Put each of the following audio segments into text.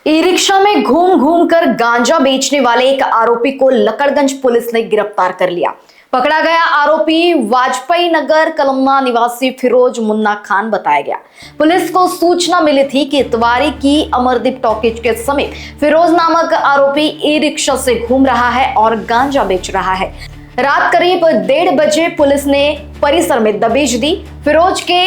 E rickshaw में घूम घूम कर गांजा बेचने वाले एक आरोपी को लकड़गंज पुलिस ने गिरफ्तार कर लिया। पकड़ा गया आरोपी वाजपेयी नगर कलमना निवासी फिरोज मुन्ना खान बताया गया। पुलिस को सूचना मिली थी कि इतवारी की अमरदीप टॉकीज के समीप फिरोज नामक आरोपी ई रिक्शा से घूम रहा है और गांजा बेच रहा है। रात करीब 1:30 बजे पुलिस ने परिसर में दबिश दी। फिरोज के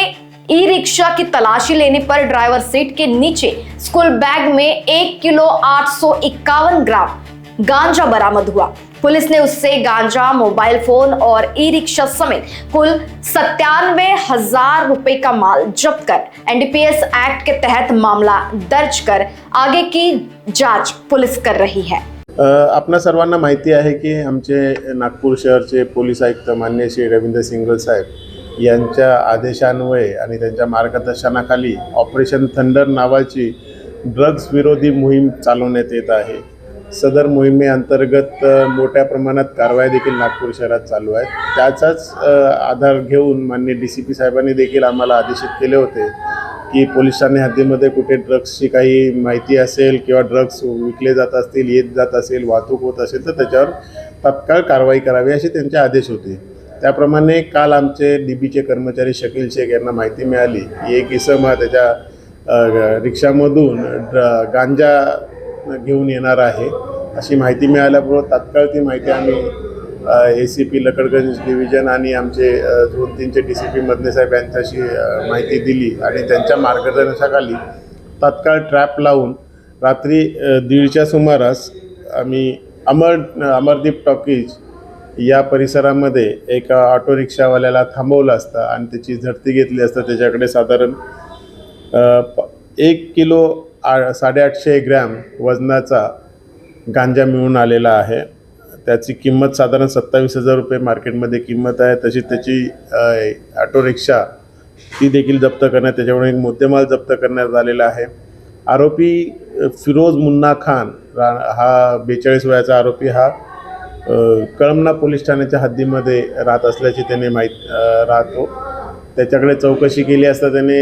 ई रिक्शा की तलाशी लेने पर ड्राइवर सीट के नीचे स्कूल बैग में 1 किलो 851 ग्राम गांजा बरामद हुआ। पुलिस ने उससे गांजा, मोबाइल फोन और ई रिक्शा समेत कुल 97,000 रुपए का माल जब्त कर एनडीपीएस एक्ट के तहत मामला दर्ज कर आगे की जांच पुलिस कर रही है। आपणा सर्वांना माहिती आहे की आमचे नागपूर शहरचे पोलीस आयुक्त माननीय श्री रवींद्र सिंगल साहेब यांच्या आदेशान्वये आणि त्यांच्या मार्गदर्शनाखाली ऑपरेशन थंडर नावाची ड्रग्स विरोधी मोहीम चालवण्यात येत आहे। सदर मोहिमेअंतर्गत मोठ्या प्रमाणात कारवाई देखील नागपूर शहरात चालू आहेत। त्याचाच आधार घेऊन माननीय डीसीपी साहेबांनी देखील आम्हाला आदेशित केले होते की पोलीस ठाणे हद्दीमध्ये कुठे ड्रग्सची काही माहिती असेल किंवा ड्रग्स विकले जात असतील, येत जात असेल, वाहतूक होत असेल तर त्याच्यावर तात्काळ कारवाई करावी असे त्यांचे आदेश होते। त्याप्रमाणे काल आमचे डीबीचे कर्मचारी शकील शेख यांना माहिती मिळाली की एक इसम त्याच्या रिक्षामधून गांजा घेऊन येणार आहे अशी माहिती मिळाल्याबरोबर तात्काळ ती माहिती आम्ही एसीपी लकडगंज डिव्हिजन आणि आमचे झोन 3चे डीसीपी मदने साहेब यांच्याशी माहिती दिली आणि त्यांच्या मार्गदर्शनाखाली तात्काळ ट्रॅप लावून रात्री 1:30च्या सुमारास आम्ही अमरदीप टॉकीज या परिसरामध्ये एका ऑटो रिक्षावाल्याला थांबवलं असतं आणि त्याची झडती घेतली असता त्याच्याकडे साधारण 1 किलो 850 ग्रॅम वजनाचा गांजा मिळून आलेला आहे। त्याची किंमत साधारण 27,000 रुपये मार्केटमध्ये किंमत आहे। तशीच त्याची ऑटो रिक्षा ती देखील जप्त करण्यात, त्याच्याकडून एक मुद्देमाल जप्त करण्यात आलेला आहे। आरोपी फिरोज मुन्ना खान हा 42 वयाचा आरोपी हा कळमना पोलीस ठाण्याच्या हद्दीमध्ये राहत असल्याची त्याने राहतो। त्याच्याकडे चौकशी केली असता त्याने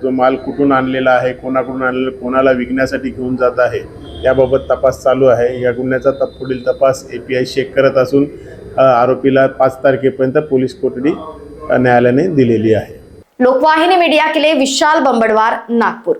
जो माल कुठून आणलेला आहे, कोणाकडून आणलेला, कोणाला विकण्यासाठी घेऊन जात आहे याबाबत तपास चालू आहे। या गुन्ह्याचा पुढील तपास एपीआय चेक करत असून आरोपीला 5 तारखेपर्यंत पोलीस कोठडी न्यायालयाने दिलेली आहे। लोकवाहिनी मीडिया के लिए विशाल बंबड़वार, नागपुर।